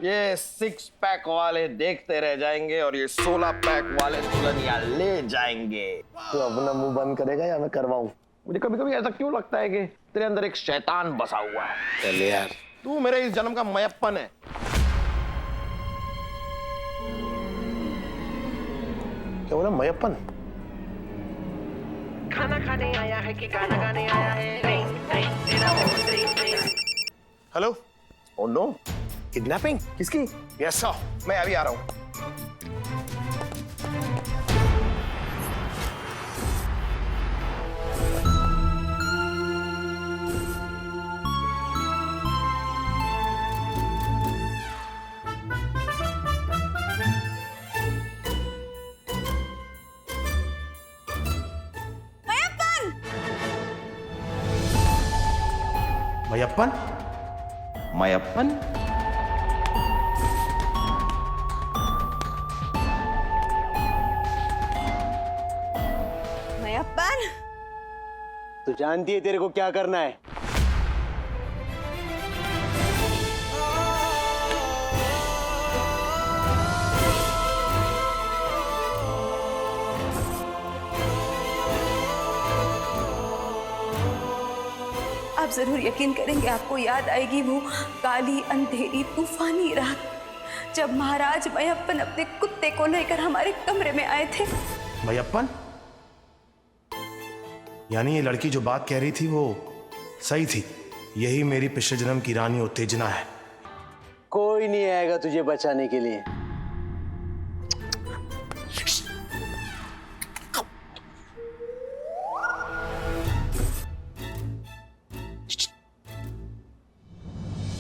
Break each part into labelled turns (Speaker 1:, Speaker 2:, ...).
Speaker 1: ये 6 पैक वाले देखते रह जाएंगे और ये 16 पैक वाले दुल्हनिया ले जाएंगे।
Speaker 2: तो अपना मुंह बंद करेगा या मैं करवाऊं?
Speaker 1: मुझे कभी कभी ऐसा क्यों लगता है कि तेरे अंदर एक शैतान बसा हुआ है।
Speaker 2: चल यार,
Speaker 1: तू मेरे इस जन्म का मयप्पन है।
Speaker 2: क्या बोला? मयप्पन?
Speaker 3: खाना खाने आया है कि गाना गाने आया है?
Speaker 1: हेलो।
Speaker 2: Oh no, kidnapping? किसकी?
Speaker 1: यस सर, मैं अभी आ रहा हूँ।
Speaker 2: मयप्पन?
Speaker 1: मयप्पन?
Speaker 4: मयप्पन,
Speaker 2: तू जानती है तेरे को क्या करना है?
Speaker 4: आप जरूर यकीन करेंगे, आपको याद आएगी वो काली अंधेरी तूफानी रात जब महाराज मयप्पन अपने कुत्ते को लेकर हमारे कमरे में आए थे।
Speaker 5: मयप्पन? यानी ये लड़की जो बात कह रही थी वो सही थी। यही मेरी पिछले जन्म की रानी उत्तेजना है।
Speaker 2: कोई नहीं आएगा तुझे बचाने के लिए।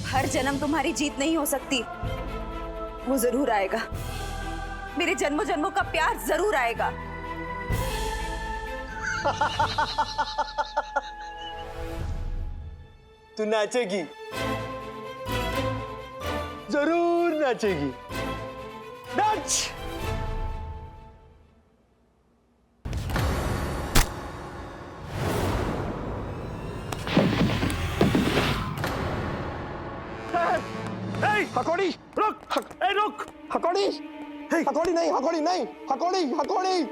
Speaker 4: हर जन्म तुम्हारी जीत नहीं हो सकती। वो जरूर आएगा, मेरे जन्मों जन्मों का प्यार जरूर आएगा।
Speaker 2: तू नाचेगी, जरूर नाचेगी। नाच।
Speaker 1: हकोड़ी रुक, रुक। हकोड़ी, हकोड़ी नहीं, हकोड़ी नहीं, हकोड़ी, हकोड़ी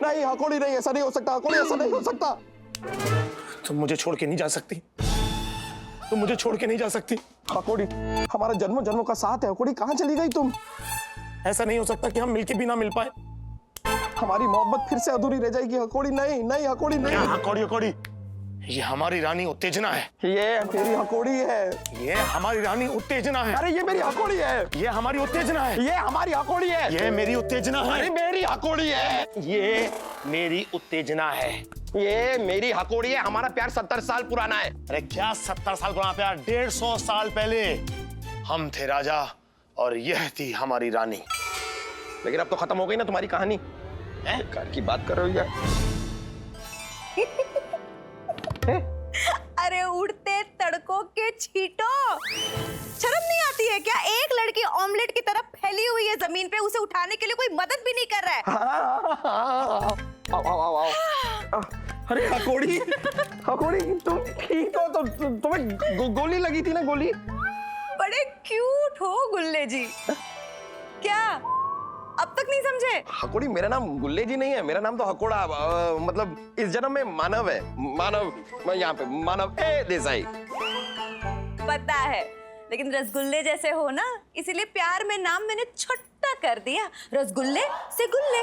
Speaker 1: नहीं, हकोड़ी नहीं, ऐसा नहीं हो सकता। हकोड़ी ऐसा नहीं हो सकता। तुम मुझे छोड़ के नहीं जा सकती। तुम मुझे छोड़ के नहीं जा सकती। हकोड़ी, हमारा जन्मों जन्मों का साथ है। हकोड़ी, कहाँ चली गई तुम? ऐसा नहीं हो सकता कि हम मिलके भी ना मिल पाए। हमारी मोहब्बत फिर से अधूरी रह जाएगी। हकोड़ी नहीं, नहीं, हकोड़ी नहीं।
Speaker 5: हकोड़ी हकोड़ी, ये हमारी रानी उत्तेजना है।
Speaker 1: ये मेरी हकोड़ी है।
Speaker 5: ये हमारी रानी उत्तेजना है।
Speaker 1: अरे ये मेरी हकोड़ी है।
Speaker 5: ये हमारी उत्तेजना है।
Speaker 1: ये हमारी हकोड़ी है।
Speaker 5: ये मेरी उत्तेजना है।
Speaker 1: अरे मेरी हकोड़ी है।
Speaker 5: ये मेरी उत्तेजना है।
Speaker 1: ये मेरी हकोड़ी है। हमारा प्यार 70 साल पुराना है।
Speaker 5: अरे क्या 70 साल पुराना प्यार? 150 साल पहले हम थे राजा और यह थी हमारी रानी।
Speaker 1: लेकिन अब तो खत्म हो गई ना तुम्हारी कहानी। कार की बात कर रहे हो यार?
Speaker 4: अरे उड़ते तड़कों के छींटो, शर्म नहीं आती है क्या? एक लड़की ऑमलेट की तरफ फैली हुई है जमीन पे, उसे उठाने के लिए कोई मदद भी नहीं कर रहा है।
Speaker 1: आओ, आओ, आओ, आओ। अरे हकोड़ी, हकोड़ी तुम ठीक हो? तो तुम्हें गोली लगी थी ना? गोली?
Speaker 4: बड़े क्यूट हो गुल्ले जी। क्या अब तक नहीं समझे?
Speaker 1: हकोड़ी मेरा नाम गुल्ले जी नहीं है, मेरा नाम तो हकोड़ा मतलब इस जन्म में मानव है। मानव, मैं यहाँ पे मानव ए देसाई।
Speaker 4: पता है, लेकिन रसगुल्ले जैसे हो ना, इसीलिए प्यार में नाम मैंने छोटा कर दिया, रसगुल्ले से गुल्ले।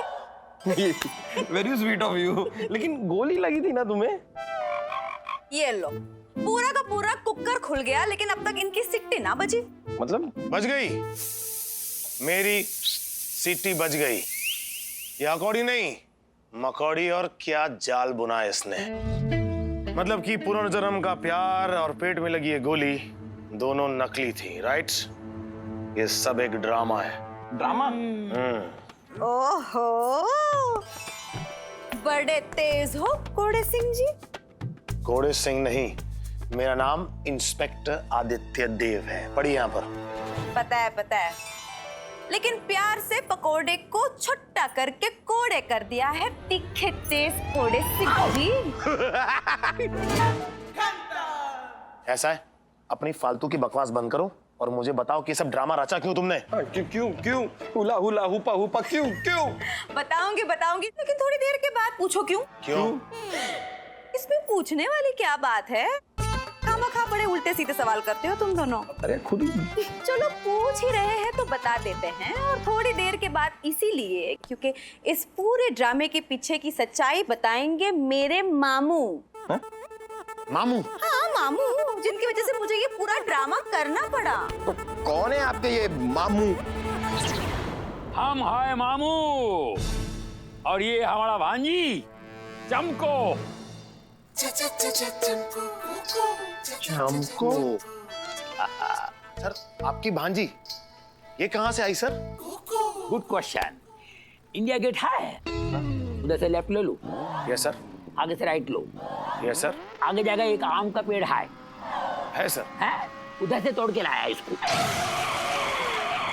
Speaker 1: Very sweet of you. लेकिन गोली लगी थी ना तुम्हें?
Speaker 4: ये लो, पूरा का पूरा कुकर खुल गया, लेकिन अब तक इनकी सिट्टी ना बजी।
Speaker 1: मतलब?
Speaker 5: बज गई, मेरी सीटी बज गई। ये हकोड़ी नहीं, मकोड़ी। और क्या जाल बुना इसने। मतलब कि पुनर्जन्म का प्यार और पेट में लगी ये गोली दोनों नकली थी, राइट? ये सब एक ड्रामा है।
Speaker 1: ड्रामा?
Speaker 4: ओहो, बड़े तेज हो कोड़े सिंह जी।
Speaker 5: कोड़े सिंह नहीं, मेरा नाम इंस्पेक्टर आदित्य देव है। पढ़िए यहाँ पर।
Speaker 4: पता है, पता है, लेकिन प्यार से पकोड़े को छोटा करके कोड़े कर दिया है तीखे तेज कोड़े सिंह जी।
Speaker 5: ऐसा है, अपनी फालतू की बकवास बंद करो और मुझे बताओ कि ये सब ड्रामा रचा क्यों तुमने?
Speaker 1: क्यों क्यों क्यों? हुला हुला हुपा हुपा क्यों क्यों?
Speaker 4: बताऊंगी बताऊंगी, लेकिन थोड़ी देर के बाद पूछो क्यों?
Speaker 5: क्यों?
Speaker 4: इसमें पूछने वाली क्या बात है? खामखा बड़े उल्टे सीधे सवाल करते हो तुम दोनों।
Speaker 1: अरे खुद ही।
Speaker 4: चलो पूछ ही रहे हैं तो बता देते हैं, और थोड़ी देर के बाद इसीलिए क्योंकि इस पूरे ड्रामे के पीछे की सच्चाई बताएंगे मेरे मामू।
Speaker 5: मामू?
Speaker 4: हाँ मामू, जिनकी वजह से मुझे ये पूरा ड्रामा करना पड़ा।
Speaker 1: तो कौन है आपके ये मामू?
Speaker 6: हम है मामू और ये हमारा भांजी चमको।
Speaker 5: हमको सर, आपकी भांजी ये कहाँ से आई sir?
Speaker 6: Good question. India gate है, उधर से लेफ्ट ले लो,
Speaker 5: यस सर।
Speaker 6: आगे से राइट लो,
Speaker 5: यस सर।
Speaker 6: आगे जाकर एक आम का पेड़
Speaker 5: है सर।
Speaker 6: है, उधर से तोड़ के लाया इसको।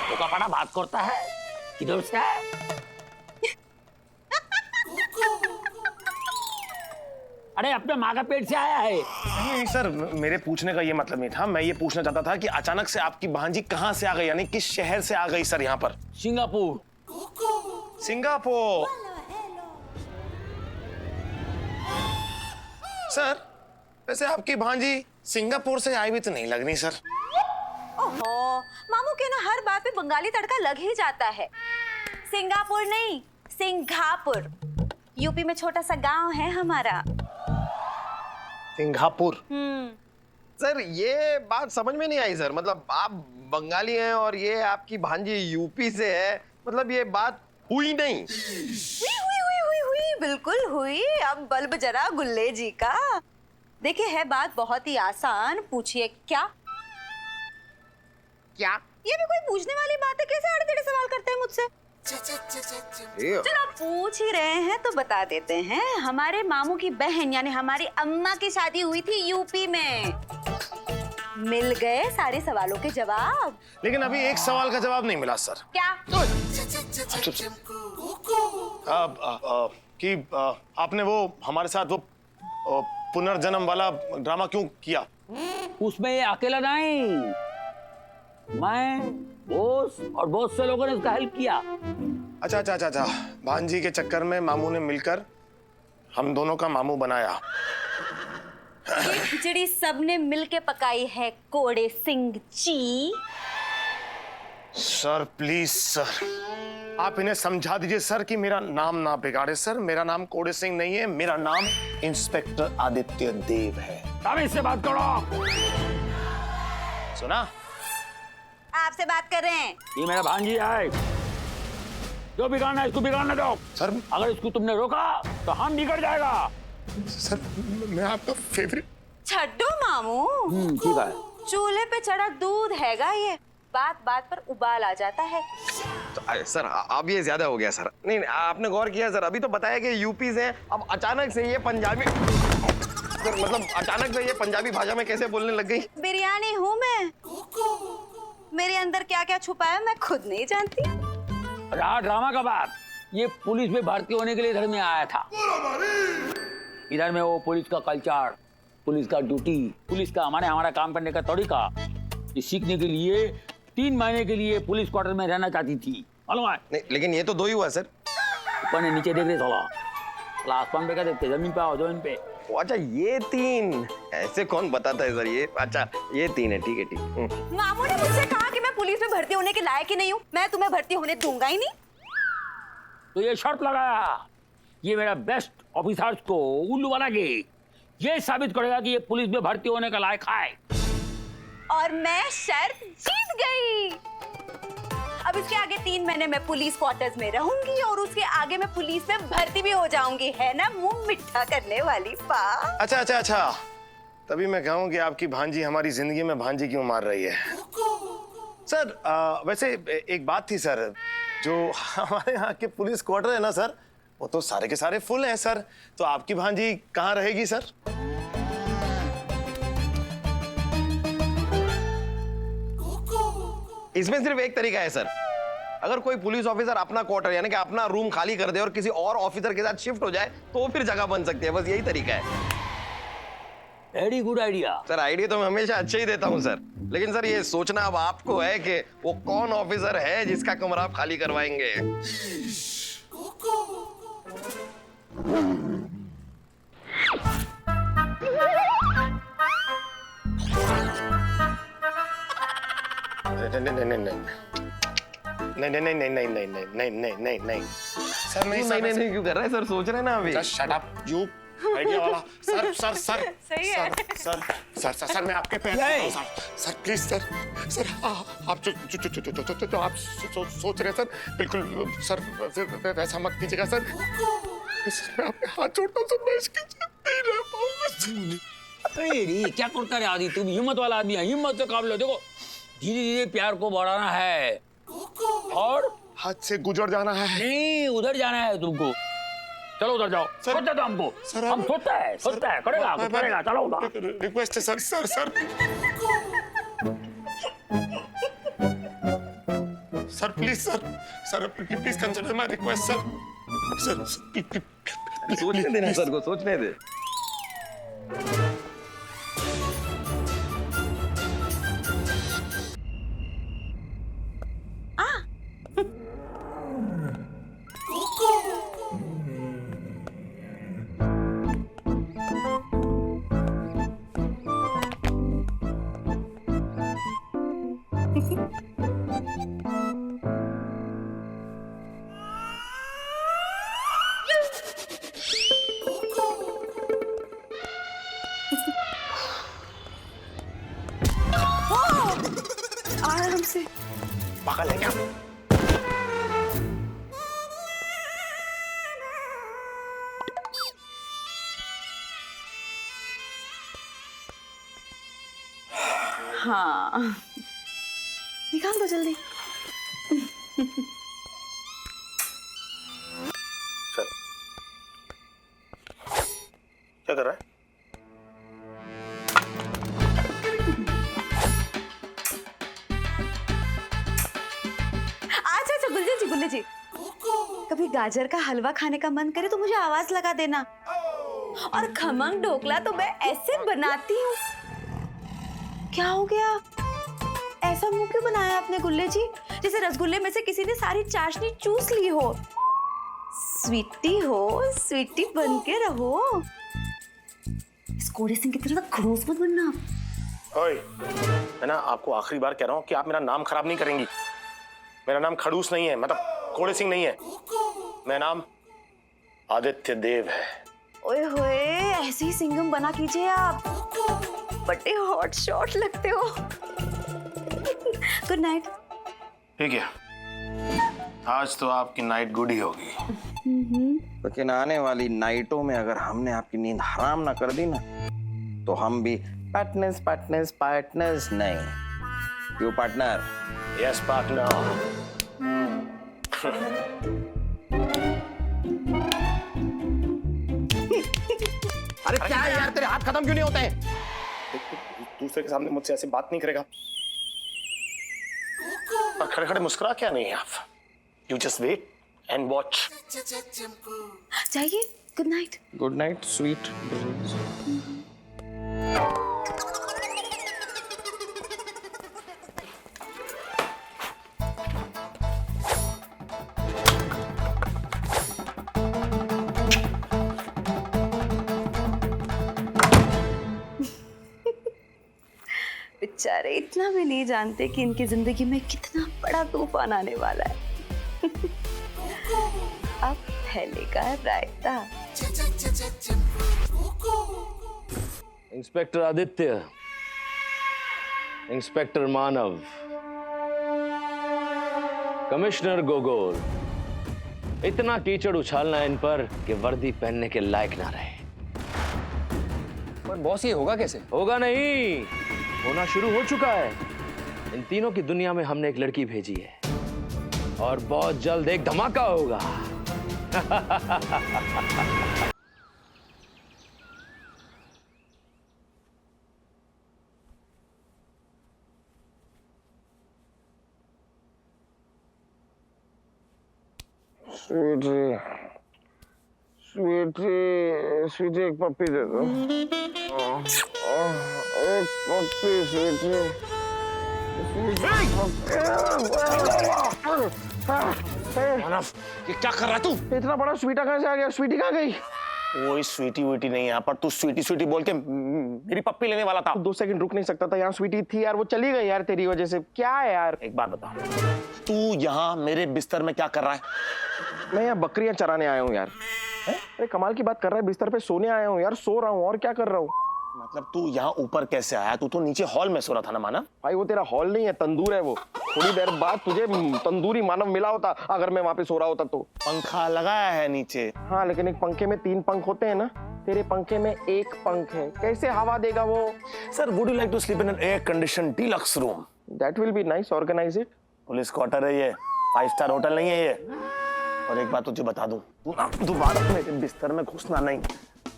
Speaker 6: तो कपड़ा बात करता है, किधर से है? अरे अपने माँ का पेट से आया है।
Speaker 5: नहीं सर, मेरे पूछने का ये मतलब नहीं था। मैं ये पूछना चाहता था कि अचानक से आपकी भांजी कहाँ से आ गई, यानी किस शहर से आ गई सर यहाँ पर?
Speaker 6: सिंगापुर।
Speaker 5: सिंगापुर। सर वैसे आपकी भांजी सिंगापुर से आई भी तो नहीं लग रही सर।
Speaker 4: ओहो, मामू के ना हर बात पे बंगाली तड़का लग ही जाता है। सिंगापुर नहीं, सिंघापुर। यूपी में छोटा सा गांव है हमारा।
Speaker 5: सिंगापुर।
Speaker 1: सर ये बात समझ में नहीं आई सर। मतलब आप बंगाली हैं और ये आपकी भांजी यूपी से है, मतलब ये बात हुई नहीं।
Speaker 4: हुई, बिल्कुल हुई। अब बल्ब जरा गुल्ले जी का। देखिए है बात बहुत ही आसान, पूछिए क्या?
Speaker 1: क्या?
Speaker 4: ये भी कोई पूछने वाली बात है? कैसे आड़े-टेढ़े सवाल करते हैं मुझसे? चलो पूछ ही रहे हैं तो बता देते हैं। हमारे मामू की बहन यानी हमारी अम्मा की शादी हुई थी यूपी में। मिल गए सारे सवालों के जवाब।
Speaker 5: लेकिन अभी एक सवाल का जवाब नहीं मिला सर।
Speaker 4: क्या?
Speaker 5: कि आपने वो हमारे साथ वो पुनर्जन्म वाला ड्रामा क्यों किया?
Speaker 6: उसमें ये अकेला नहीं, मैं बॉस और बहुत से लोगों ने उसका हेल्प किया।
Speaker 5: अच्छा। भांजी के चक्कर में मामू ने मिलकर हम दोनों का मामू बनाया।
Speaker 4: ये खिचड़ी सबने मिलके पकाई है कोड़े Singh ji.
Speaker 5: Sir please sir, आप इन्हें समझा दीजिए सर कि मेरा नाम ना बिगाड़े सर। मेरा नाम कोड़े सिंह नहीं है, मेरा नाम इंस्पेक्टर आदित्य देव है।
Speaker 6: अब इससे बात करो।
Speaker 5: सुना?
Speaker 4: आपसे बात कर रहे हैं।
Speaker 6: ये मेरा भांजी है, जो बिगाड़ना है इसको बिगाड़ने दो।
Speaker 5: सर
Speaker 6: अगर इसको तुमने रोका तो हम बिगड़ जाएगा।
Speaker 5: सर मैं आपका फेवरेट।
Speaker 4: छड्डो मामू,
Speaker 6: ठीक है।
Speaker 4: चूल्हे पे चढ़ा दूध हैगा ये, बात बात पर उबाल आ जाता है।
Speaker 1: तो सर अब ये ज्यादा हो गया सर। नहीं आपने गौर किया सर? अभी तो बताया कि यूपी से, अब अचानक से ये पंजाबी सर, मतलब अचानक से ये पंजाबी भाषा में कैसे बोलने लग गई?
Speaker 4: बिरयानी हूँ मैं। मेरे अंदर क्या क्या छुपा है मैं खुद नहीं जानती।
Speaker 6: रहा ड्रामा का बात, ये पुलिस में भर्ती होने के लिए इधर में आया था। इधर में वो पुलिस का कल्चर, पुलिस का ड्यूटी, पुलिस का हमारा काम करने का तरीका ये सीखने के लिए 3 महीने के लिए पुलिस क्वार्टर में रहना चाहती थी, मालूम है?
Speaker 1: नहीं लेकिन ये तो 2 ही हुआ सर।
Speaker 6: ऊपर ने नीचे देख रहे थोड़ा आसमान पे क्या देखते, जमीन पे आओ, जमीन पे।
Speaker 1: अच्छा ये 3 ऐसे कौन बताता है सर? ये अच्छा ये 3 है, ठीक है ठीक।
Speaker 4: मामू ने मुझसे कहा कि मैं पुलिस में भर्ती होने के लायक ही नहीं हूँ, मैं तुम्हें भर्ती होने दूंगा ही नहीं।
Speaker 6: तो ये शर्त लगाया, ये मेरा बेस्ट ऑफिसर्स को उल्लू बना के ये साबित करेगा कि ये पुलिस में भर्ती होने का लायक है।
Speaker 4: और मैं शर्त जीत गई। अब इसके आगे 3 महीने मैं पुलिस क्वार्टर्स में रहूंगी और उसके आगे मैं पुलिस में भर्ती भी हो जाऊंगी। है ना मुंह मिठा करने वाली बात?
Speaker 5: अच्छा। तभी मैं कहूँ कि आपकी भांजी हमारी जिंदगी में भांजी क्यों मार रही है। सर वैसे एक बात थी सर, जो हमारे यहाँ के पुलिस क्वार्टर है ना सर, वो तो सारे के सारे फुल हैं सर। तो आपकी भांजी कहाँ रहेगी सर?
Speaker 1: इसमें सिर्फ एक तरीका है सर। अगर कोई पुलिस ऑफिसर अपना क्वार्टर यानी कि अपना रूम खाली कर दे और किसी और ऑफिसर के साथ शिफ्ट हो जाए तो फिर जगह बन सकती है। बस यही तरीका है।
Speaker 6: Very good idea.
Speaker 7: Sir idea तो मैं हमेशा अच्छे ही देता हूँ सर, लेकिन सर ये सोचना अब आपको है कि वो कौन ऑफिसर है जिसका कमरा आप खाली करवाएंगे।
Speaker 5: नहीं नहीं नहीं नहीं नहीं नहीं नहीं नहीं नहीं नहीं नहीं सर नहीं सर
Speaker 7: नहीं क्यों कर रहे हैं सर, सोच रहे हैं ना अभी।
Speaker 5: Just shut up you idea वाला। सर सर सर
Speaker 4: सही है।
Speaker 5: सर सर सर सर मैं आपके पैर
Speaker 6: नहीं।
Speaker 5: पड़ता हूं, sir sir please sir sir आप जो आप सोच रहे हैं सर बिल्कुल सर वैसा मत कीजिएगा सर। मैं आपके हाथ जोड़ता हूं सर, मैं इसके साथ नहीं रह पाऊंगा।
Speaker 6: अरे रे, क्या करता रे आदि, तुम हिम्मत वाला आदमी है, हिम्मत से काम लो। देखो धीरे धीरे प्यार को बढ़ाना है और
Speaker 5: हाथ से गुजर जाना है।
Speaker 6: नहीं उधर जाना है तुमको। चलो उधर जाओ। सोचते तो हमको
Speaker 5: सर,
Speaker 6: हम सोचता है करेगा कुछ करेगा। चलो उधर।
Speaker 5: रिक्वेस्ट है sir sir sir sir please sir please consider my request sir
Speaker 7: सोचने देना सर को, सोचने दे।
Speaker 4: आराम से।
Speaker 5: पागल है क्या?
Speaker 4: हाँ निकाल दो जल्दी।
Speaker 5: चल क्या कर रहा है?
Speaker 4: अच्छा गुल्ले जी कभी गाजर का हलवा खाने का मन करे तो मुझे आवाज लगा देना। और खमंग ढोकला तो मैं ऐसे बनाती हूँ। क्या हो गया, ऐसा मुंह क्यों बनाया आपने गुल्ले जी, जैसे रसगुल्ले में से किसी ने सारी चाशनी चूस ली हो। स्वीटी हो, स्वीटी बन के रहो। इस कोड़े सिंह की तरह खड़ूस मत बनना आप।
Speaker 5: ओए, मैं ना आपको आखिरी बार कह रहा हूँ कि आप मेरा नाम खराब नहीं करेंगी। मेरा नाम खड़ूस नहीं है, मतलब कोड़े सिंह नहीं है। मेरा नाम आदित्य देव है।
Speaker 4: ओए होए, ऐसे ही सिंगम बना कीजिए आप, बड़े हॉट शॉट लगते हो। Good night.
Speaker 5: ठीक है, आज तो आपकी नाइट गुड ही होगी।
Speaker 7: लेकिन आने वाली नाइटों में अगर हमने आपकी नींद हराम ना कर दी ना, तो हम भी पार्टनर्स नहीं। You partner?
Speaker 5: Yes partner.
Speaker 7: अरे क्या है यार, तेरे हाथ खत्म क्यों नहीं होते हैं?
Speaker 5: दूसरे के सामने मुझसे ऐसी बात नहीं करेगा। और खड़े खड़े मुस्कुरा क्या नहीं है आप? You just wait and watch.
Speaker 4: जाइए, good night.
Speaker 7: Good night sweet.
Speaker 4: बेचारे इतना भी नहीं जानते कि इनकी जिंदगी में कितना बड़ा तूफान आने वाला है। अब फैलेगा रायता।
Speaker 2: इंस्पेक्टर आदित्य, इंस्पेक्टर मानव, कमिश्नर गोगोल, इतना कीचड़ उछालना इन पर कि वर्दी पहनने के लायक ना रहे।
Speaker 8: पर बॉस ये होगा कैसे?
Speaker 2: होगा नहीं, होना शुरू हो चुका है। इन तीनों की दुनिया में हमने एक लड़की भेजी है और बहुत जल्द एक धमाका होगा।
Speaker 7: स्वीटी स्वीटी एक पप्पी दे दो। एक पप्पी स्वीटी।
Speaker 5: ये क्या कर रहा है तू?
Speaker 7: इतना बड़ा स्वीटा कहाँ से आ गया? स्वीटी कहाँ गई?
Speaker 5: कोई स्वीटी वीटी नहीं यहाँ पर। तू स्वीटी स्वीटी बोल के मेरी पप्पी लेने वाला था।
Speaker 7: 2 सेकंड रुक नहीं सकता था? यहाँ स्वीटी थी यार, वो चली गई यार तेरी वजह से। क्या है यार?
Speaker 5: एक बात बता, तू यहाँ मेरे बिस्तर में क्या कर रहा है?
Speaker 7: मैं यहाँ बकरियां चराने आया हूँ यार। अरे कमाल की बात कर रहा है, बिस्तर पे सोने आया हूँ यार, सो रहा हूँ और क्या कर रहा हूँ।
Speaker 5: मतलब तू यहाँ ऊपर कैसे आया? तू तो नीचे हॉल में सो रहा था ना मानव।
Speaker 7: भाई वो तेरा हॉल नहीं है, तंदूर है वो। थोड़ी देर बाद तुझे तंदूरी मानव मिला होता अगर मैं वहां पे सो रहा होता तो।
Speaker 5: पंखा लगाया है नीचे।
Speaker 7: हाँ लेकिन एक पंखे में 3 पंख होते हैं ना, तेरे पंखे में 1 पंख है, कैसे हवा देगा वो?
Speaker 5: Sir, would you like to sleep in an air condition deluxe room?
Speaker 7: That will be nice, organise it.
Speaker 5: Police quarter है ये, 5 स्टार होटल नहीं है ये। और एक बात तुझे बता दूं, तू ना दोबारा मेरे बिस्तर में घुसना नहीं।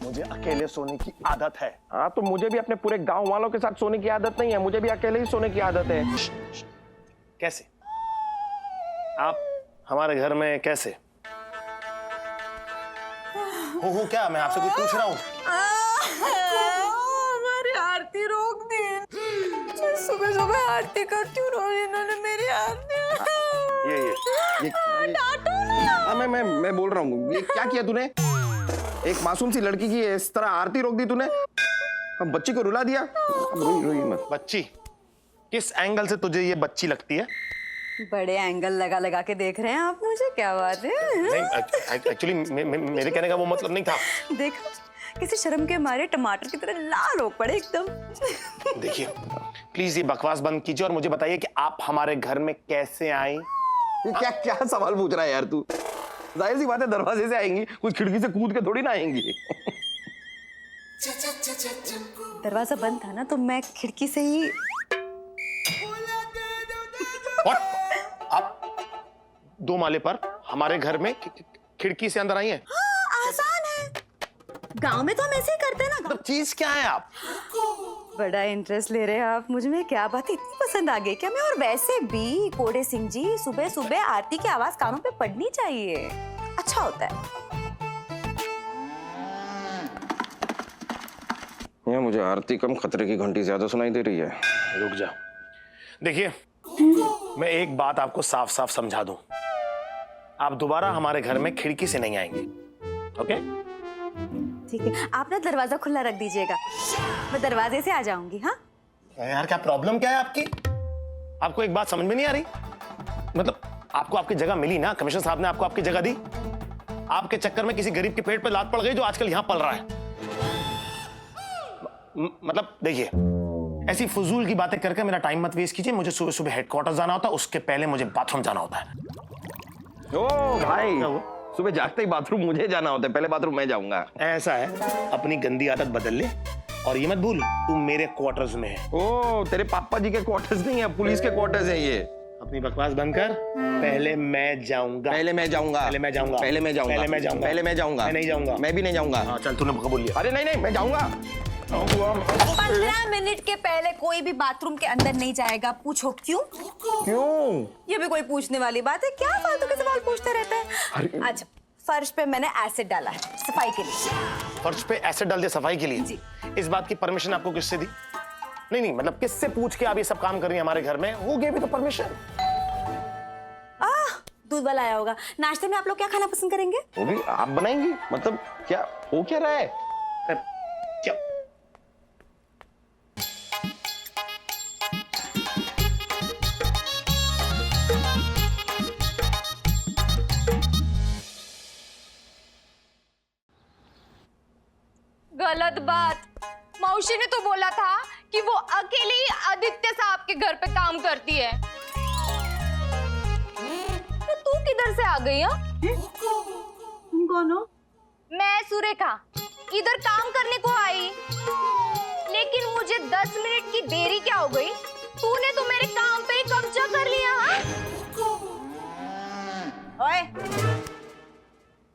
Speaker 5: मुझे अकेले सोने की आदत है।
Speaker 7: हाँ तो मुझे भी अपने पूरे गांव वालों के साथ सोने की आदत नहीं है, मुझे भी अकेले ही सोने की आदत है।
Speaker 5: कैसे? आप हमारे घर में कैसे? हो क्या? मैं आपसे कुछ पूछ रहा हूँ।
Speaker 4: हमारी आरती रोक दी। मैं सुबह सुबह आरती करती हूँ, रोज इन्होंने मेरी आरती।
Speaker 7: ये
Speaker 4: डांटो ना।
Speaker 7: हाँ मैं बोल रहा हूँ, ये क्या किया तूने? एक मासूम सी लड़की की इस तरह आरती रोक दी तूने? हम बच्ची को रुला दिया। रोई मत।
Speaker 5: बच्ची? किस एंगल से तुझे ये बच्ची लगती है?
Speaker 4: बड़े एंगल लगा लगा के देख रहे हैं आप मुझे, क्या बात है?
Speaker 5: नहीं, एक्चुअली मेरे कहने का वो मतलब नहीं था।
Speaker 4: देखा, किसी शर्म के मारे टमाटर की तरह लाल हो पड़े एकदम।
Speaker 5: देखिए, प्लीज ये बकवास बंद कीजिए और मुझे बताइए कि आप हमारे घर में कैसे आई?
Speaker 7: ये क्या सवाल पूछ रहा है यार तू? जाहिर सी बात है दरवाजे से आएंगी, कुछ खिड़की से कूद के थोड़ी ना आएंगी।
Speaker 4: दरवाजा बंद था ना तो मैं खिड़की से ही।
Speaker 5: What? आप 2 माले पर हमारे घर में खिड़की से अंदर आई हैं?
Speaker 4: हाँ, आसान है। गांव में तो हम ऐसे ही करते हैं ना।
Speaker 5: मतलब चीज क्या है आप?
Speaker 4: बड़ा इंटरेस्ट ले रहे हैं आप मुझ में, क्या बात है, इतनी पसंद आ गई क्या मैं? और वैसे भी कोड़े सिंह जी, सुबह सुबह आरती की आवाज कानों पे पड़नी चाहिए, अच्छा होता है।
Speaker 7: ये मुझे आरती कम खतरे की घंटी ज्यादा सुनाई दे रही है।
Speaker 5: रुक जा। देखिए, मैं एक बात आपको साफ साफ समझा दूं, आप दोबारा हमारे घर में खिड़की से नहीं आएंगे, ओके?
Speaker 4: ठीक है, आप ना दरवाजा खुला रख दीजिएगा, मैं दरवाजे से आ जाऊंगी। हाँ
Speaker 5: यार, क्या प्रॉब्लम क्या है आपकी? आपको एक बात समझ में नहीं आ रही? मतलब आपको आपकी जगह मिली ना, कमिश्नर साहब ने आपको आपकी जगह दी। आपके चक्कर में किसी गरीब के पेट पे लात पड़ गई जो आजकल यहां पल रहा है। मतलब देखिए, ऐसी फजूल की बातें करके मेरा टाइम मत वेस्ट कीजिए। मुझे सुबह सुबह हेडक्वार्टर जाना होता है, उसके पहले मुझे बाथरूम जाना होता है।
Speaker 7: ओ भाई, सुबह जागते ही बाथरूम मुझे जाना होता है, पहले बाथरूम मैं जाऊंगा।
Speaker 5: ऐसा है, अपनी गंदी आदत बदल ले और ये मत भूल तू मेरे क्वार्टर्स में है।
Speaker 7: ओ, तेरे पापा जी के क्वार्टर्स नहीं है, पुलिस के क्वार्टर्स है ये।
Speaker 5: अपनी बकवास बंद कर। पहले मैं जाऊंगा।
Speaker 7: पहले मैं जाऊंगा।
Speaker 5: पहले मैं जाऊंगा।
Speaker 7: पहले मैं जाऊंगा।
Speaker 5: पहले मैं जाऊंगा।
Speaker 7: पहले मैं जाऊंगा।
Speaker 5: मैं नहीं जाऊंगा।
Speaker 7: मैं भी नहीं जाऊंगा।
Speaker 5: हाँ चल, तूने कबूल लिया।
Speaker 7: अरे नहीं मैं जाऊंगा।
Speaker 4: 15 मिनट के पहले कोई भी बाथरूम के अंदर नहीं जाएगा। पूछो क्यों?
Speaker 7: क्यों?
Speaker 4: ये भी कोई पूछने वाली बात है क्या? फालतू के सवाल पूछते रहते हैं। अच्छा, फर्श पे मैंने एसिड डाला है सफाई के लिए।
Speaker 5: फर्श पे एसिड डाल दिया सफाई के लिए?
Speaker 4: जी।
Speaker 5: इस बात की परमिशन आपको किससे दी? नहीं, मतलब किससे पूछ के आप ये सब काम कर रही हैं हमारे घर में? Who gave you the permission?
Speaker 4: दूध वाला आया होगा। नाश्ते में आप लोग क्या खाना पसंद करेंगे?
Speaker 7: वो भी आप बनाएंगी? मतलब क्या हो क्या रहा है?
Speaker 5: क्या?
Speaker 9: गलत बात। मौसी ने तो बोला था कि वो अकेले ही आदित्य साहब के घर पे काम करती है। तो तू किधर से आ गई?
Speaker 4: कौन हो?
Speaker 9: मैं सुरेखा, इधर काम करने को आई, लेकिन मुझे 10 मिनट की देरी क्या हो गई? तूने तो मेरे काम पे ही कब्जा कर लिया। हाँ?
Speaker 4: ओए,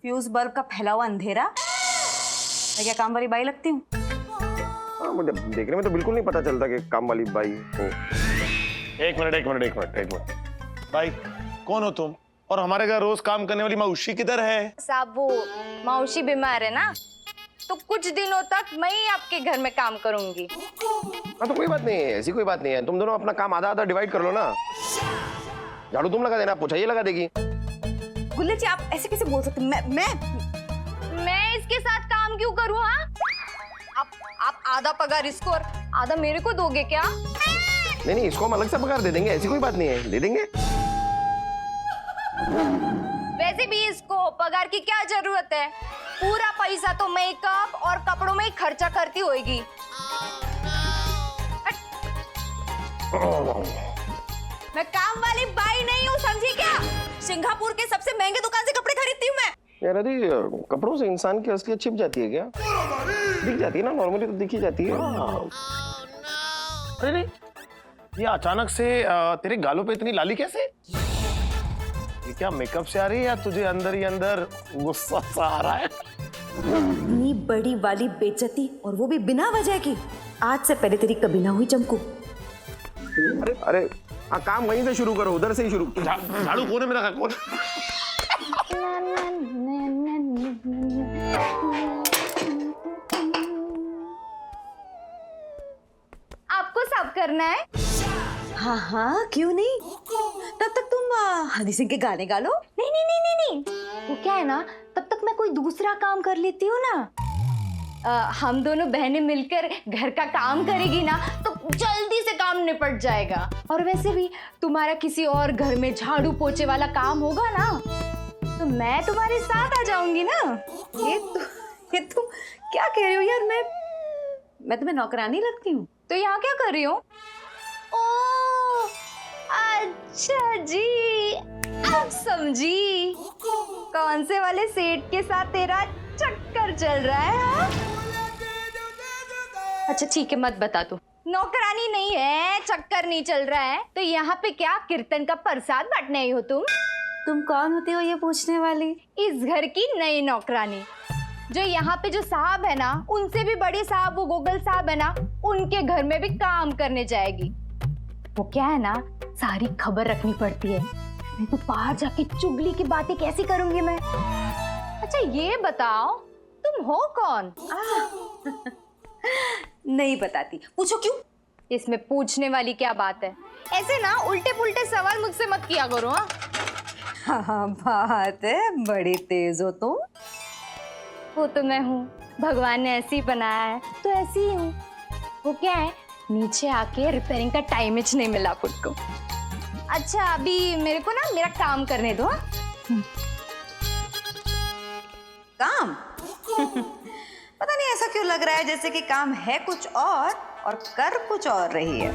Speaker 4: फ्यूज बल्ब का फैला हुआ अंधेरा, मैं क्या काम वाली बाई लगती हूँ?
Speaker 7: हाँ, मुझे देखने में तो बिल्कुल नहीं पता चलता कि काम वाली बाई हो।
Speaker 5: एक मिनट। भाई, कौन हो तुम? और हमारे घर रोज काम करने वाली मौसी किधर है?
Speaker 9: साहब वो मौसी बीमार है ना, तो कुछ दिनों तक मैं ही आपके घर में काम करूंगी।
Speaker 7: हाँ तो कोई बात नहीं है, ऐसी कोई बात नहीं है। तुम दोनों अपना काम आधा आधा डिवाइड कर लो ना। झाड़ू तुम लगा देना, पोछा ये लगा देगी।
Speaker 4: गुल्ले जी आप ऐसे कैसे बोल सकते?
Speaker 9: मैं इसके साथ काम क्यों करूं? हाँ, आप आधा पगार इसको और आधा मेरे को दोगे क्या?
Speaker 7: नहीं, इसको हम अलग से पगार दे देंगे, ऐसी कोई बात नहीं है, दे देंगे।
Speaker 9: वैसे भी इसको पगार की क्या जरूरत है? पूरा पैसा तो मेकअप और कपड़ों में ही खर्चा करती होगी।
Speaker 4: मैं काम वाली बाई नहीं हूँ, समझी क्या? सिंगापुर के सबसे महंगे दुकान से कपड़े खरीदती हूँ मैं।
Speaker 7: यार यदि कपड़ों से इंसान की असलियत छिप जाती है क्या? दिख जाती है ना, नॉर्मली तो दिखी जाती है।
Speaker 5: अरे ये अचानक से तेरे गालों पे इतनी लाली कैसे? ये क्या मेकअप से आ रही है या तुझे अंदर ही अंदर गुस्सा सा आ रहा है?
Speaker 4: इतनी बड़ी वाली बेइज्जती और वो भी बिना वजह की, आज से पहले तेरी कभी ना हुई चमकू।
Speaker 7: अरे काम वहीं से शुरू करो, उधर से ही शुरू।
Speaker 5: झाड़ू कोने में रखा, कौन?
Speaker 9: आपको साफ करना है?
Speaker 4: हाँ हाँ क्यों नहीं, तब तक तुम हनी सिंह के गाने गा लो।
Speaker 9: नहीं, वो क्या है ना, तब तक मैं कोई दूसरा काम कर लेती हूँ ना। हम दोनों बहनें मिलकर घर का काम करेगी ना, तो जल्दी से काम निपट जाएगा। और वैसे भी तुम्हारा किसी और घर में झाड़ू पोछे वाला काम होगा ना, तो मैं तुम्हारे साथ आ जाऊंगी ना।
Speaker 4: ये तुम क्या कह रही हो यार? मैं तुम्हें नौकरानी लगती हूँ?
Speaker 9: तो यहाँ क्या कर रही हो? ओह अच्छा जी, अब समझी कौन से वाले सेठ के साथ तेरा चक्कर चल रहा है। हाँ? अच्छा ठीक है, मत बता तू। नौकरानी नहीं है, चक्कर नहीं चल रहा है, तो यहाँ पे क्या कीर्तन का प्रसाद बांटने आई हो तुम?
Speaker 4: तुम कौन होती हो ये पूछने वाली?
Speaker 9: इस घर की नई नौकरानी। जो यहाँ पे जो साहब है ना, उनसे भी बड़े साहब वो गोगल साहब है ना, उनके घर में भी काम करने जाएगी। वो क्या है ना, सारी खबर रखनी पड़ती है, नहीं तो बाहर जाके चुगली की बातें कैसी करूंगी मैं। अच्छा ये बताओ, तुम हो कौन?
Speaker 4: नहीं बताती। पूछो क्यों?
Speaker 9: इसमें पूछने वाली क्या बात है? ऐसे ना उल्टे पुल्टे सवाल मुझसे मत किया करो।
Speaker 4: हाँ बात है, बड़ी तेज हो तुम।
Speaker 9: वो तो मैं हूँ, भगवान ने ऐसे ही बनाया है तो ऐसी ही हूँ। वो क्या है, नीचे आके रिपेयरिंग का टाइम ही नहीं मिला खुद को। अच्छा अभी मेरे को ना मेरा काम करने दो।
Speaker 4: काम? पता नहीं ऐसा क्यों लग रहा है जैसे कि काम है कुछ और कर कुछ और रही है।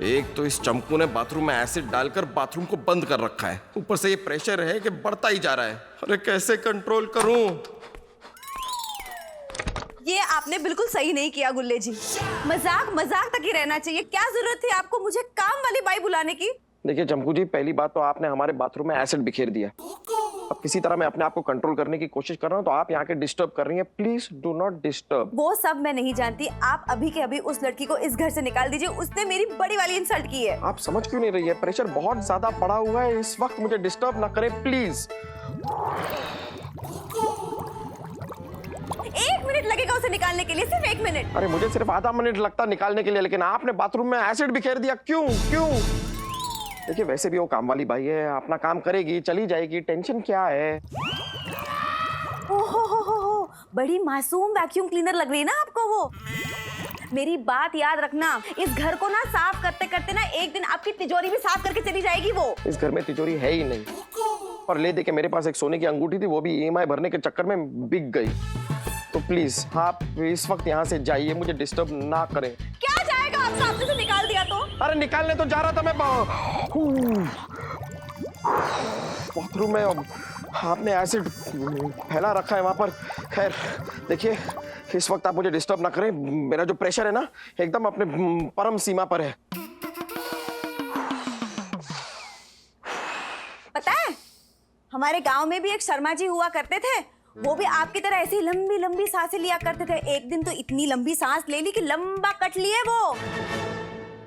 Speaker 7: एक तो इस चंपू ने बाथरूम में एसिड डालकर बाथरूम को बंद कर रखा है, ऊपर से ये प्रेशर है कि बढ़ता ही जा रहा है। अरे कैसे कंट्रोल करूं?
Speaker 4: ये आपने बिल्कुल सही नहीं किया गुल्ले जी। मजाक तक ही रहना चाहिए। क्या जरूरत थी आपको मुझे काम वाली बाई बुलाने की?
Speaker 7: देखिए चंपू जी, पहली बात तो आपने हमारे बाथरूम में एसिड बिखेर दिया। अब किसी तरह मैं अपने आप को कंट्रोल करने की कोशिश कर रहा हूँ, तो आप यहाँ के डिस्टर्ब कर रही हैं। Please do not disturb.
Speaker 4: वो सब मैं नहीं जानती। आप अभी के अभी उस लड़की को इस घर से निकाल दीजिए। उसने मेरी बड़ी वाली इंसल्ट की है।
Speaker 7: आप समझ क्यों नहीं रही है? प्रेशर बहुत ज्यादा पड़ा हुआ है इस वक्त, मुझे डिस्टर्ब ना करें प्लीज।
Speaker 4: 1 मिनट लगेगा उसे निकालने के लिए, सिर्फ 1 मिनट।
Speaker 7: अरे मुझे सिर्फ आधा मिनट लगता निकालने के लिए, लेकिन आपने बाथरूम में एसिड बिखेर दिया। क्यों? देखिए वैसे भी वो काम वाली बाई है, अपना काम करेगी चली जाएगी, टेंशन क्या है?
Speaker 4: हो, बड़ी मासूम वैक्यूम क्लीनर लग रही है ना आपको वो। मेरी बात याद रखना, इस घर को ना साफ करते करते ना एक दिन आपकी तिजोरी भी साफ करके चली जाएगी वो।
Speaker 7: इस घर में तिजोरी है ही नहीं, और ले दे के मेरे पास एक सोने की अंगूठी थी, वो भी EMI भरने के चक्कर में बिक गई। तो प्लीज आप इस वक्त यहाँ से जाइए, मुझे डिस्टर्ब ना करें।
Speaker 4: क्या जाएगा? आप सामने से निकाल दिया तो?
Speaker 7: अरे निकालने तो जा रहा था मैं। बाथरूम में आपने एसिड फैला रखा है वहां पर। खैर देखिए, इस वक्त आप मुझे डिस्टर्ब ना करें। मेरा जो प्रेशर है ना, एकदम अपने परम सीमा पर है।
Speaker 4: पता है, हमारे गांव में भी एक शर्मा जी हुआ करते थे। वो भी आपकी तरह ऐसी लंबी लंबी सांसें लिया करते थे। एक दिन तो इतनी लंबी सांस ले ली कि लंबा कट लिए वो।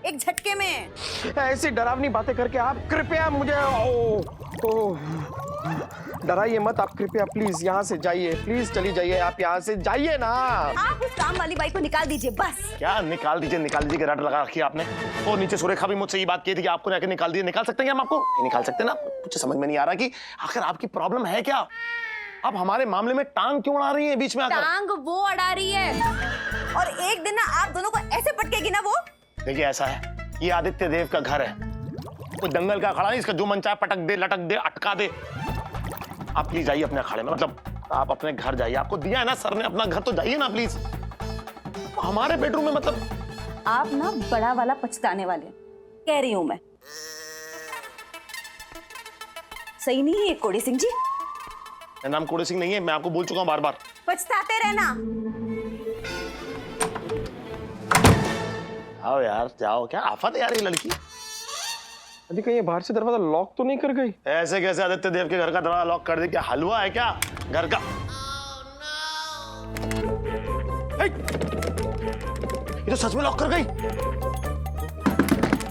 Speaker 4: एक झटके में।
Speaker 7: ऐसी डरावनी बातें करके आप कृपया मुझे डराइए मत। आप कृपया प्लीज यहाँ से जाइए, प्लीज चली जाइए, आप यहाँ से जाइए ना।
Speaker 4: आप उस काम वाली बाई को निकाल दीजिए बस।
Speaker 5: क्या निकाल दीजिए के रट लगा रखी है आपने। और नीचे सुरेखा भी मुझसे ये बात की थी कि आपको जाके निकाल दिए। निकाल सकते हैं हम आपको? नहीं निकाल सकते ना। मुझे समझ में नहीं आ रहा कि आखिर आपकी प्रॉब्लम है क्या। आप हमारे मामले में टांग क्यों अड़ा रही है बीच में आकर?
Speaker 4: टांग वो अड़ा रही है और एक दिन ना आप दोनों को ऐसे पटकेगी ना वो।
Speaker 5: देखिए ऐसा है, ये आदित्य देव का घर है, कोई दंगल का अखाड़ा नहीं। इसका जो मन चाहे पटक दे, लटक दे, अटका दे। आप प्लीज जाइए अपने अखाड़े में, मतलब आप अपने घर जाइए। आपको दिया है ना सर ने अपना घर, तो जाइए ना प्लीज। हमारे बेडरूम में मतलब
Speaker 4: आप ना बड़ा वाला पछताने वाले कह रही हूं मैं। सही नहीं है ये कोड़ी सिंह जी।
Speaker 5: मेरा नाम कोड़े सिंह नहीं है, मैं आपको बोल चुका हूं बार बार।
Speaker 4: पछताते रहना।
Speaker 5: आओ यार जाओ, क्या आफत है यार ये लड़की।
Speaker 7: अभी कहीं बाहर से दरवाजा लॉक तो नहीं कर गई?
Speaker 5: ऐसे कैसे आदित्य देव के घर का दरवाजा लॉक कर दे? क्या हलवा है क्या घर का? ये तो सच में लॉक कर गई।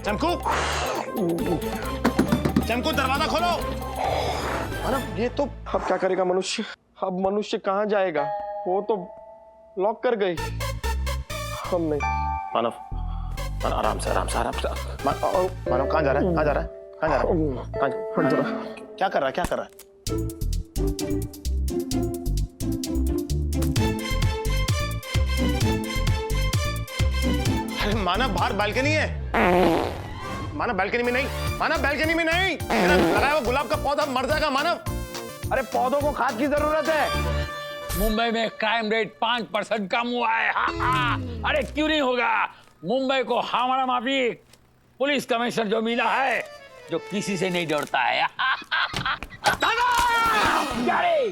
Speaker 5: चमकू, चमकू दरवाजा खोलो।
Speaker 7: मानव ये तो अब क्या करेगा मनुष्य? अब मनुष्य कहाँ जाएगा? वो तो लॉक कर गई। हम नहीं।
Speaker 5: मानव आराम से आराम से आराम से। मानव कहाँ जा रहा है? कहाँ जा रहा है? कहाँ जा रहा है? कहाँ जा रहा है? क्या कर रहा है? क्या कर रहा है? अरे मानव बाहर बालकनी है। मानव बालकनी में नहीं, मानव बालकनी में नहीं। लगाया हुआ गुलाब का पौधा मर जाएगा मानव।
Speaker 7: अरे पौधों को खाद की जरूरत है।
Speaker 6: मुंबई में क्राइम रेट 5% कम हुआ है। अरे क्यों नहीं होगा? मुंबई को हमारा माफिक पुलिस कमिश्नर जो मिला है, जो किसी से नहीं डरता है। क्या रे?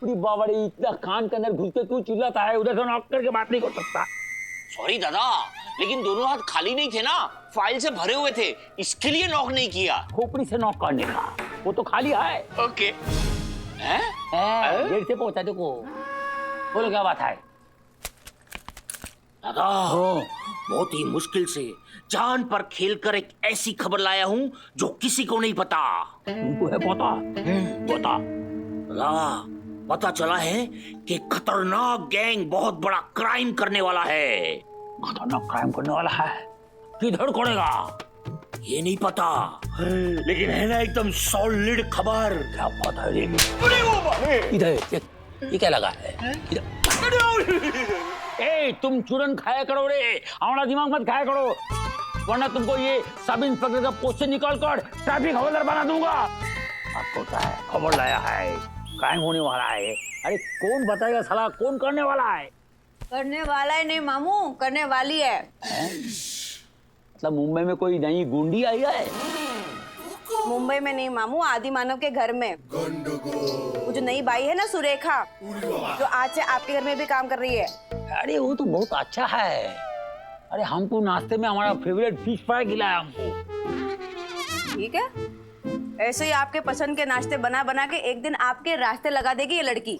Speaker 6: पूरी बावड़ी इतना कान के अंदर घुस के क्यों चिल्लाता है? उधर से नॉक करके बात नहीं कर सकता।
Speaker 10: सॉरी दादा, लेकिन दोनों हाथ खाली नहीं थे ना, फाइल से भरे हुए थे, इसके लिए नॉक नहीं किया।
Speaker 6: खोपड़ी से नॉक करने का, वो तो खाली है।
Speaker 10: ओके।
Speaker 6: देर से पहुंचा देखो। बोलो क्या बात है?
Speaker 10: दादा बहुत ही मुश्किल से जान पर खेलकर एक ऐसी खबर लाया हूँ जो किसी को नहीं पता।
Speaker 6: तुमको है पता?
Speaker 10: पता दादा, पता चला है कि खतरनाक गैंग बहुत बड़ा क्राइम करने वाला है।
Speaker 6: खतरनाक क्राइम करने वाला है? किधर करेगा
Speaker 10: ये नहीं पता, लेकिन है ना एकदम सॉलिड खबर।
Speaker 6: क्या पता है? इधर ये क्या लगा है? ए तुम चूरन खाया करो रे, हमारा दिमाग मत खाया करो, वरना तुमको ये सब इंस्पेक्टर का पोस्ट से निकाल कर ट्रैफिक हवलदार बना दूंगा। आपको क्या है? खबर लाया है, क्राइम होने वाला है। अरे कौन बताएगा साला कौन करने वाला है?
Speaker 4: करने वाला है नहीं मामू, करने वाली है।
Speaker 6: मतलब मुंबई में कोई नई गुंडी आई है?
Speaker 4: मुंबई में नहीं मामू, आदि मानव के घर में। वो जो नई बाई है ना सुरेखा, जो आज से आपके घर में भी काम कर रही है।
Speaker 6: अरे वो तो बहुत अच्छा है। अरे हमको नाश्ते में हमारा फेवरेट फिश फ्राई खिलाया हमको।
Speaker 4: ठीक है, ऐसे ही आपके पसंद के नाश्ते बना बना के एक दिन आपके रास्ते लगा देगी ये लड़की।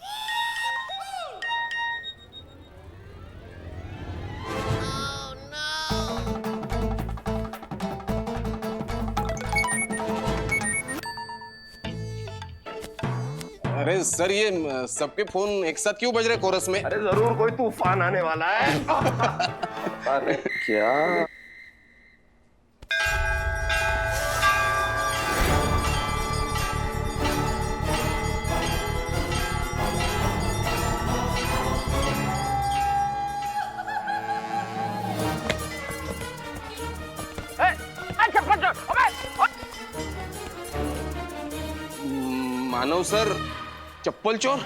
Speaker 8: अरे सर ये सबके फोन एक साथ क्यों बज रहे कोरस में?
Speaker 5: अरे जरूर कोई तूफान आने वाला है।
Speaker 7: अरे क्या?
Speaker 8: मानव सर चप्पल चोर।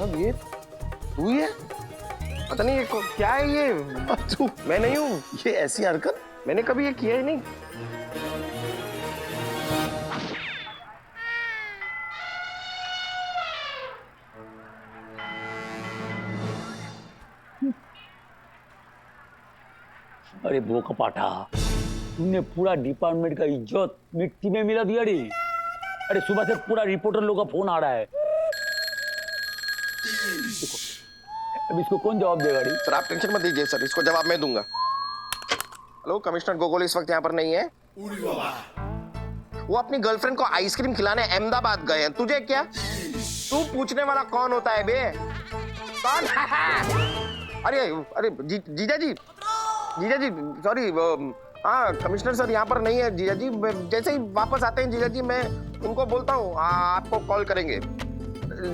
Speaker 7: अब ये तू ही है? पता नहीं ये क्या है ये? तू? मैं नहीं हूँ।
Speaker 5: ये ऐसी हरकत
Speaker 7: मैंने कभी ये किया ही नहीं।
Speaker 6: अरे वो कपाटा, तुमने पूरा डिपार्टमेंट का इज्जत मिट्टी में मिला दिया रे। अरे सुबह से पूरा रिपोर्टर लोग का फोन आ रहा है। अब इसको कौन जवाब देगा रे?
Speaker 7: सर आप टेंशन मत दीजिए सर, इसको जवाब मैं दूंगा। हेलो, कमिश्नर गोगोल इस वक्त यहाँ पर नहीं है। वो अपनी गर्लफ्रेंड को आइसक्रीम खिलाने अहमदाबाद गए हैं। तुझे क्या? तू पूछने वाला कौन होता है बे? कौन? अरे अरे जीजा जी सॉरी, हाँ कमिश्नर सर यहाँ पर नहीं है जीजा जी। जैसे ही वापस आते हैं जीजा जी, मैं उनको बोलता हूँ आपको कॉल करेंगे।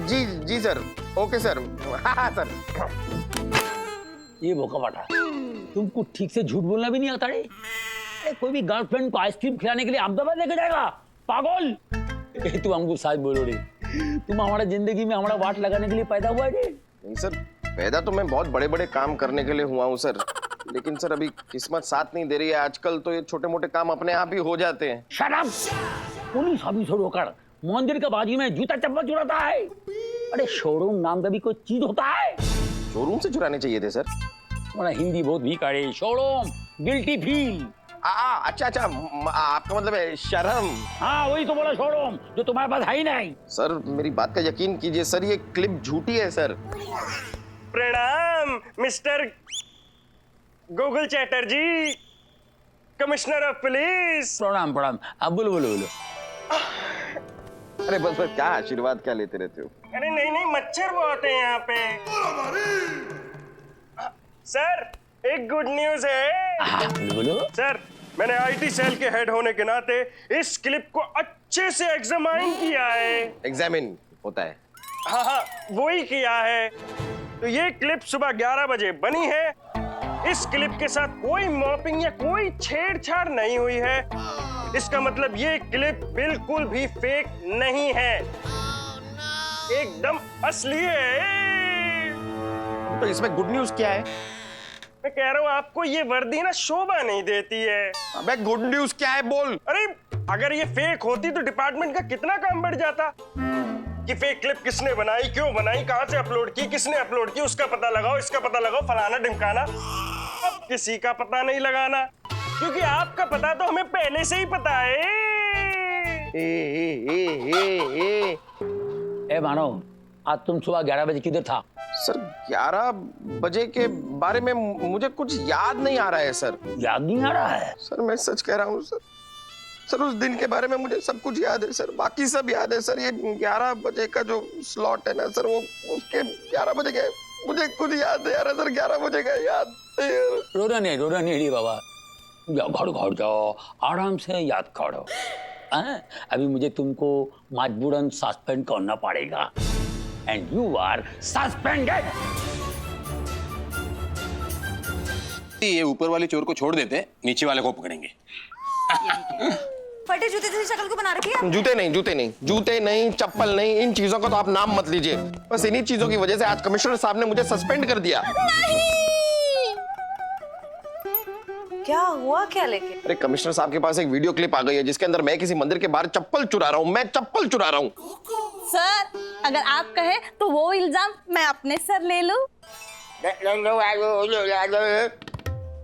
Speaker 7: जी सर, ओके सर। हाँ सर।
Speaker 6: ये भोका बाटा, तुमको ठीक से झूठ बोलना भी नहीं आता रे। कोई भी गर्लफ्रेंड को आइसक्रीम खिलाने के लिए अहमदाबाद लेके जाएगा? पागल। तुम हमको सच बोलो रे, तुम हमारा जिंदगी में हमारा वाट लगाने के लिए पैदा हुआ है रे?
Speaker 7: नहीं सर, पैदा तो मैं बहुत बड़े बड़े काम करने के लिए हुआ हूँ सर, लेकिन सर अभी किस्मत साथ नहीं दे रही है। आजकल तो ये छोटे मोटे काम अपने आप ही हो जाते हैं।
Speaker 6: Shut up! पुलिस ऑफिसर होकर मंदिर के बाजू में जूता चप्पल चुराता है? अरे शोरूम नाम का भी कोई चीज होता है?
Speaker 7: शोरूम से चुराने चाहिए थे सर।
Speaker 6: हमारा हिंदी बहुत वीक है। Showroom, guilty feel.
Speaker 7: अच्छा, आपका मतलब है शर्म।
Speaker 6: हाँ वही तो बोला, शोरूम, जो तुम्हारे पास है ही नहीं।
Speaker 7: सर मेरी बात का यकीन कीजिए सर, ये क्लिप झूठी है सर।
Speaker 1: प्रणाम mister Google Chatterjee, commissioner of police.
Speaker 6: प्रणाम प्रणाम। अब बोलो बोलो बोलो।
Speaker 7: अरे बस क्या आशीर्वाद क्या लेते रहते हो?
Speaker 1: अरे नहीं, मच्छर बहुत है यहाँ पे। सर एक गुड न्यूज है।
Speaker 6: बोलो।
Speaker 1: सर मैंने आईटी सेल के हेड होने के नाते इस क्लिप को अच्छे से एग्जामाइन किया है।
Speaker 7: एग्जामिन होता है?
Speaker 1: हाँ वही किया है। तो ये क्लिप सुबह 11 बजे बनी है। इस क्लिप के साथ कोई मॉपिंग या कोई छेड़छाड़ नहीं हुई है। इसका मतलब ये क्लिप बिल्कुल भी फेक नहीं है, एकदम असली है।
Speaker 7: तो इसमें गुड न्यूज क्या है?
Speaker 1: मैं कह रहा हूँ आपको ये वर्दी ना शोभा नहीं देती है।
Speaker 7: अबे गुड न्यूज क्या है बोल।
Speaker 1: अरे अगर ये फेक होती तो डिपार्टमेंट का कितना काम बढ़ जाता। कि फेक क्लिप किसने बनाई, क्यों बनाई, कहां से अपलोड की, किसने अपलोड की, उसका पता लगाओ, इसका पता लगाओ, फलाना ढिमकाना। अब किसी का पता नहीं लगाना, क्योंकि आपका पता तो हमें पहले से ही पता है।
Speaker 6: ए मानो, आज तुम सुबह 11 बजे किधर था?
Speaker 7: सर 11 बजे के बारे में मुझे कुछ याद नहीं आ रहा है सर।
Speaker 6: याद नहीं आ रहा है?
Speaker 7: सर मैं सच कह रहा हूँ सर। सर उस दिन के बारे में मुझे सब कुछ याद है सर, बाकी सब याद है सर। ये 11 बजे का जो स्लॉट है ना सर, वो उसके 11 बजे का मुझे कुछ याद नहीं आ रहा सर। 11 बजे का याद
Speaker 6: रोना नहीं बाबा, घर जाओ, आराम से याद करो। अभी मुझे तुमको मजबूरन सस्पेंड करना पड़ेगा, एंड यू आर सस्पेंडेड।
Speaker 8: ये ऊपर वाले चोर को छोड़ देते, नीचे वाले को पकड़ेंगे।
Speaker 4: फटे जूते जैसी शक्ल को बना रखी है।
Speaker 7: जूते नहीं, चप्पल नहीं, इन चीजों का तो आप नाम मत लीजिए। बस इन्हीं चीजों की वजह से आज कमिश्नर साहब ने मुझे सस्पेंड कर दिया।
Speaker 4: क्या हुआ क्या लेके?
Speaker 7: अरे कमिश्नर साहब के पास एक वीडियो क्लिप आ गई है जिसके अंदर मैं किसी मंदिर के बाहर चप्पल चुरा रहा हूँ। मैं चप्पल चुरा रहा हूँ।
Speaker 4: सर अगर आप कहे तो वो इल्जाम मैं अपने सर ले लूं।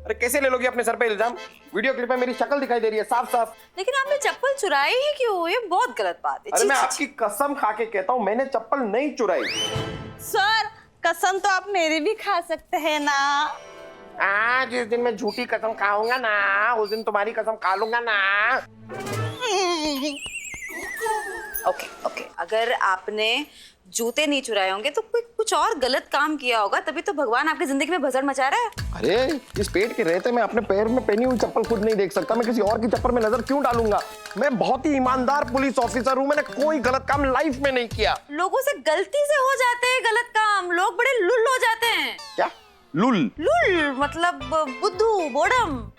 Speaker 7: अरे कैसे ले लोगे अपने सर पे इल्जाम? वीडियो क्लिप में मेरी शक्ल दिखाई दे रही है साफ साफ।
Speaker 4: लेकिन आपने चप्पल चुराई ही क्यों? ये बहुत गलत बात है।
Speaker 7: अरे मैं आपकी कसम खा के कहता हूँ, मैंने चप्पल नहीं चुराई।
Speaker 4: सर कसम तो आप मेरी भी खा सकते हैं ना।
Speaker 7: जिस दिन मैं झूठी कसम खाऊंगा ना, उस दिन तुम्हारी कसम खा लूंगा ना।
Speaker 4: ओके, अगर आपने जूते नहीं चुराए होंगे तो कुछ और गलत काम किया होगा, तभी तो भगवान आपकी जिंदगी में भसड़ मचा रहा है।
Speaker 7: अरे इस पेट के रहते मैं अपने पैर में पहनी हुई चप्पल खुद नहीं देख सकता, मैं किसी और की चप्पल में नजर क्यों डालूंगा? मैं बहुत ही ईमानदार पुलिस ऑफिसर हूँ, मैंने कोई गलत काम लाइफ में नहीं किया।
Speaker 4: लोगों से गलती से हो जाते हैं गलत काम, लोग बड़े लुल हो जाते हैं।
Speaker 7: क्या लुल?
Speaker 4: मतलब बुद्धू, बोडम।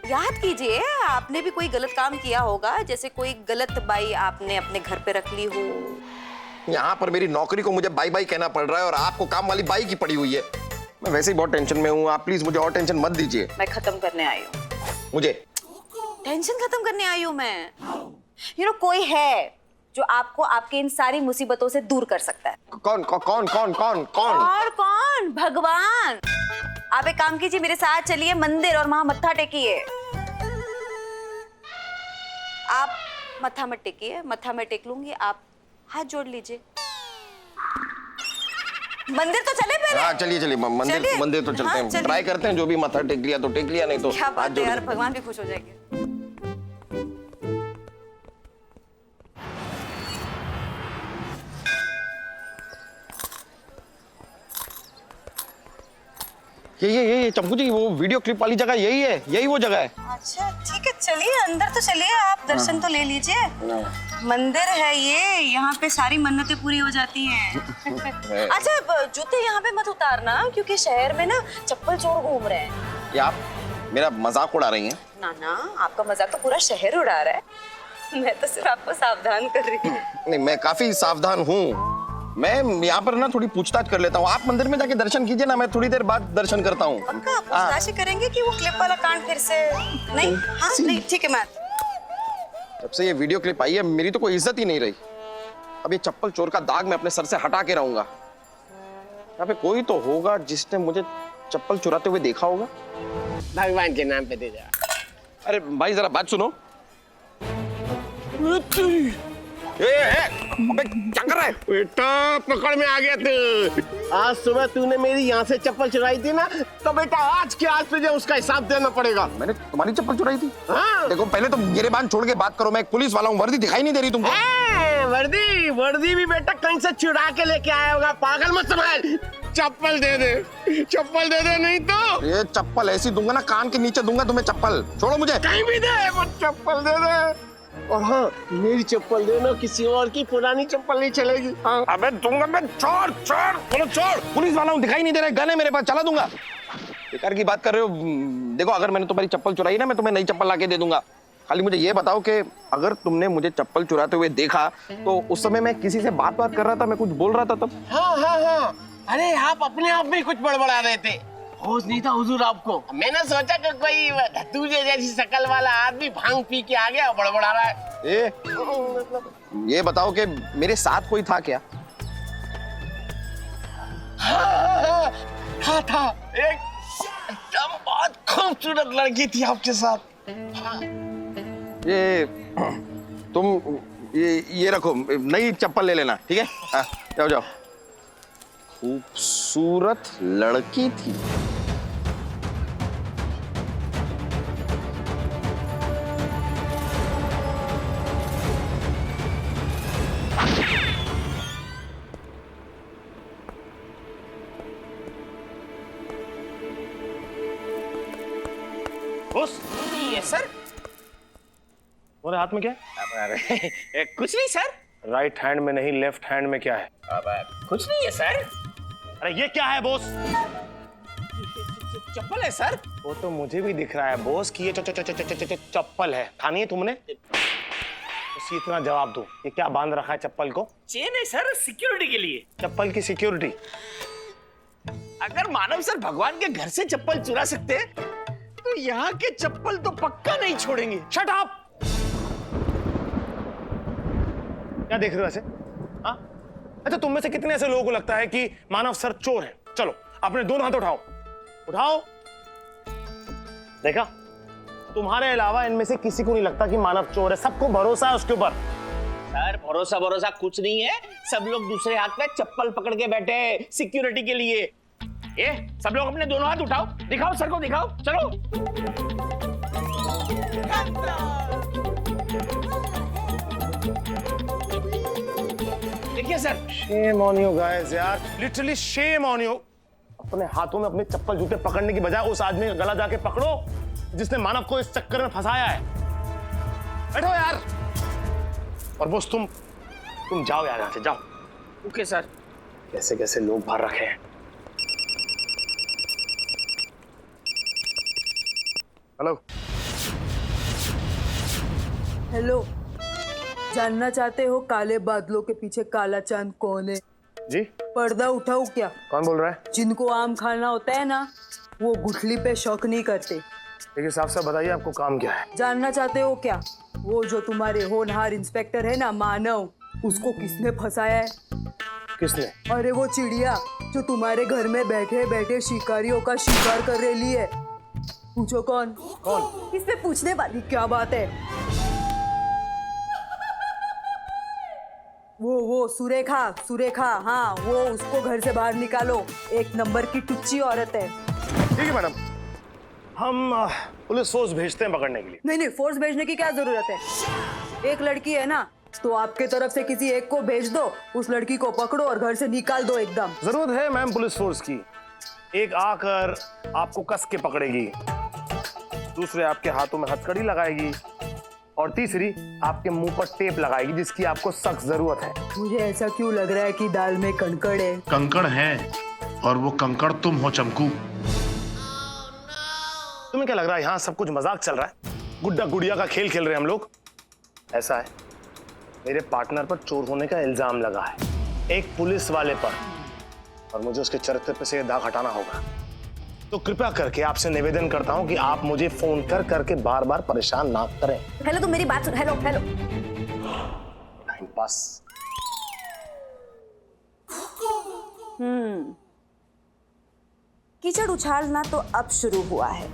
Speaker 4: याद कीजिए, आपने भी कोई गलत काम किया होगा, जैसे कोई गलत बाई आपने अपने घर पे रख ली हो।
Speaker 7: यहाँ पर मेरी नौकरी को मुझे बाई बाई कहना पड़ रहा है और आपको काम वाली बाई की पड़ी हुई है। मैं वैसे ही बहुत टेंशन में हूँ, आप प्लीज मुझे और टेंशन मत दीजिए।
Speaker 4: मैं खत्म करने आई हूँ।
Speaker 7: मुझे
Speaker 4: टेंशन खत्म करने आई हूँ मैं। कोई है जो आपको आपके इन सारी मुसीबतों से दूर कर सकता है।
Speaker 7: कौन?
Speaker 4: और कौन? भगवान। आप एक काम कीजिए, मेरे साथ चलिए मंदिर और वहां मत्था टेकिए। आप मत्था मत टेकिए, मत्था मैं टेक लूंगी, आप हाथ जोड़ लीजिए। मंदिर तो चले पहले।
Speaker 7: हाँ चलिए चलिए मंदिर
Speaker 4: चलिए।
Speaker 7: मंदिर तो चलते
Speaker 4: हाँ,
Speaker 7: हैं,
Speaker 4: चलिए।
Speaker 7: ट्राई करते हैं, जो भी माथा टेक लिया तो टेक लिया, नहीं तो
Speaker 4: क्या
Speaker 7: हाथ
Speaker 4: बात है
Speaker 7: जोड़
Speaker 4: यार,
Speaker 7: के।
Speaker 4: भगवान भी खुश हो जाएंगे।
Speaker 7: ये चंपू जी, वो वीडियो क्लिप वाली जगह यही है, यही वो जगह है।
Speaker 4: अच्छा ठीक है, चलिए अंदर तो चलिए, आप दर्शन तो ले लीजिए। मंदिर है ये, यहाँ पे सारी मन्नतें पूरी हो जाती हैं। अच्छा जूते यहाँ पे मत उतारना, क्योंकि शहर में ना चप्पल चोर घूम रहे हैं।
Speaker 7: क्या आप मेरा मजाक उड़ा रही हैं?
Speaker 4: ना ना, आपका मजाक तो पूरा शहर उड़ा रहा है। मैं तो सिर्फ आपको सावधान कर रही हूँ।
Speaker 7: नहीं, मैं काफी सावधान हूँ। मैं यहाँ पर ना थोड़ी पूछताछ कर लेता हूँ। आप मंदिर में जाके दर्शन कीजिए ना, मैं थोड़ी देर बाद दर्शन करता हूँ।
Speaker 4: पक्का पूछताछ ही करेंगे कि वो क्लिप वाला कांड फिर से नहीं? हाँ नहीं, ठीक है। मैं
Speaker 7: जब से ये वीडियो क्लिप आई है, मेरी तो कोई इज्जत ही नहीं रही। अब ये चप्पल चोर का दाग मैं अपने सर से हटा के रहूंगा। यहाँ पे कोई तो होगा जिसने मुझे चप्पल चुराते हुए देखा होगा।
Speaker 8: भगवान के नाम पे दे दे।
Speaker 7: अरे भाई जरा बात सुनो। अबे क्या कर रहा है?
Speaker 8: बेटा पकड़ में आ गया तू। आज सुबह तूने मेरी यहाँ से चप्पल चुराई थी ना, तो बेटा आज के आज तुझे उसका हिसाब देना पड़ेगा।
Speaker 7: मैंने तुम्हारी चप्पल चुराई थी?
Speaker 8: हाँ।
Speaker 7: देखो पहले तो गिरेबान छोड़ के बात करो, मैं एक पुलिस वाला हूँ, वर्दी दिखाई नहीं दे रही तुमको?
Speaker 8: वर्दी वर्दी भी बेटा कहीं से चुरा के लेके आया होगा, पागल मत समझ। चप्पल दे दे, चप्पल दे दे, नहीं तो
Speaker 7: ये चप्पल ऐसी दूंगा ना, कान के नीचे दूंगा तुम्हें चप्पल। छोड़ो मुझे।
Speaker 8: कहीं भी दे, वो चप्पल दे दे। और हाँ, मेरी चप्पल देना, किसी और की पुरानी चप्पल नहीं चलेगी। हाँ।
Speaker 7: अबे दूंगा मैं। छोड़ छोड़, बोलो छोड़। पुलिस वाला हूँ, दिखाई नहीं दे रहा है, गन है मेरे पास, चला दूंगा। बेकार की बात कर रहे हो। देखो अगर मैंने तुम्हारी चप्पल चुराई ना, मैं तुम्हें नई चप्पल लाके दे दूंगा। खाली मुझे ये बताओ कि अगर तुमने मुझे चप्पल चुराते हुए देखा, तो उस समय मैं किसी से बात कर रहा था, मैं कुछ बोल रहा था तब?
Speaker 8: हाँ हाँ हाँ, अरे आप अपने आप में कुछ बड़बड़ा रहे थे, होश नहीं था हुजूर आपको। मैंने सोचा कि कोई तुझे जैसी शकल वाला आदमी भांग पी के आ गया और बड़बड़ा रहा है।
Speaker 7: ये बताओ कि मेरे साथ कोई था क्या?
Speaker 8: हाँ था, एक एकदम बहुत खूबसूरत लड़की थी आपके साथ। हाँ।
Speaker 7: ये तुम ये रखो, नई चप्पल ले लेना, ठीक है? हाँ, जाओ जाओ। खूबसूरत लड़की थी।
Speaker 5: बॉस,
Speaker 10: ये सर।
Speaker 5: तुम्हारे हाथ में क्या है?
Speaker 10: कुछ नहीं सर।
Speaker 5: राइट हैंड में नहीं, लेफ्ट हैंड में क्या है?
Speaker 10: कुछ नहीं है सर।
Speaker 5: अरे ये क्या है बॉस?
Speaker 10: चप्पल है सर।
Speaker 5: वो तो मुझे भी दिख रहा है बॉस कि ये चप्पल है। खानी है तुमने? उसी इतना जवाब दो, ये क्या बांध रखा है चप्पल को?
Speaker 10: चेन है सर, सिक्योरिटी के लिए।
Speaker 5: चप्पल की सिक्योरिटी?
Speaker 10: अगर मानव सर भगवान के घर से चप्पल चुरा सकते हैं, तो यहाँ के चप्पल तो पक्का नहीं छोड़ेंगे।
Speaker 5: Shut up! क्या देख रहे हो ऐसे? हाँ? अच्छा, तुम में से कितने ऐसे लोगों को लगता है कि मानव सर चोर है? चलो अपने दोनों हाथ उठाओ, उठाओ। देखा, तुम्हारे अलावा इनमें से किसी को नहीं लगता कि मानव चोर है। सबको भरोसा है उसके ऊपर।
Speaker 10: सर भरोसा कुछ नहीं है, सब लोग दूसरे हाथ में चप्पल पकड़ के बैठे हैं सिक्योरिटी के लिए। ये सब लोग अपने दोनों हाथ उठाओ, दिखाओ सर को, दिखाओ। चलो। देखिए sir.
Speaker 5: Shame on you guys यार, लिटरली शेम ऑन यू। अपने हाथों में अपने चप्पल जूते पकड़ने की बजाय उस आदमी का गला जाके पकड़ो जिसने मानव को इस चक्कर में फंसाया है। बैठो यार। और बॉस तुम जाओ यार, यहाँ से जाओ।
Speaker 10: Okay sir.
Speaker 5: कैसे कैसे लोग बाहर रखे हैं। हेलो।
Speaker 11: हेलो, जानना चाहते हो काले बादलों के पीछे काला चांद कौन है?
Speaker 5: जी?
Speaker 11: पर्दा उठाऊं क्या?
Speaker 5: कौन बोल रहा है?
Speaker 11: जिनको आम खाना होता है ना, वो गुठली पे शौक नहीं करते।
Speaker 5: देखिए साहब साहब, बताइए आपको काम क्या है?
Speaker 11: जानना चाहते हो क्या? वो जो तुम्हारे होनहार इंस्पेक्टर है ना मानव, उसको किसने फंसाया है?
Speaker 5: किसने?
Speaker 11: अरे वो चिड़िया जो तुम्हारे घर में बैठे बैठे शिकारियों का शिकार कर रही है। पूछो कौन?
Speaker 5: कौन?
Speaker 11: इसमें पूछने वाली क्या बात है? वो सुरेखा सुरेखा, हाँ वो, उसको घर से बाहर निकालो। एक नंबर की टुच्ची औरत है।
Speaker 5: ठीक है मैडम, हम पुलिस फोर्स भेजते हैं पकड़ने के लिए।
Speaker 11: नहीं, फोर्स भेजने की क्या जरूरत है? एक लड़की है ना, तो आपके तरफ से किसी एक को भेज दो, उस लड़की को पकड़ो और घर से निकाल दो एकदम।
Speaker 5: जरूरत है मैम पुलिस फोर्स की। एक आकर आपको कस के पकड़ेगी, दूसरे आपके हाथों में हथकड़ी लगाएगी, और तीसरी आपके मुंह पर टेप लगाएगी जिसकी आपको सख्त जरूरत है।
Speaker 11: मुझे ऐसा क्यों लग रहा है कि दाल में कंकड़ है?
Speaker 5: कंकड़ है, और वो कंकड़ तुम हो चमकू। तुम्हें क्या लग रहा है यहाँ सब कुछ मजाक चल रहा है? गुड्डा गुड़िया का खेल खेल रहे हैं हम लोग? ऐसा है, मेरे पार्टनर पर चोर होने का इल्जाम लगा है, एक पुलिस वाले पर, और मुझे उसके चरित्र पे से दाग हटाना होगा। तो कृपया करके आपसे निवेदन करता हूं कि आप मुझे फोन कर करके बार बार परेशान ना करें।
Speaker 4: हेलो, तो मेरी बात सुन। Hello hello.
Speaker 5: Time pass.
Speaker 4: कीचड़ उछालना तो अब शुरू हुआ है,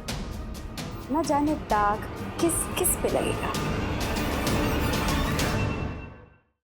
Speaker 4: न जाने दाग किस किस पे लगेगा।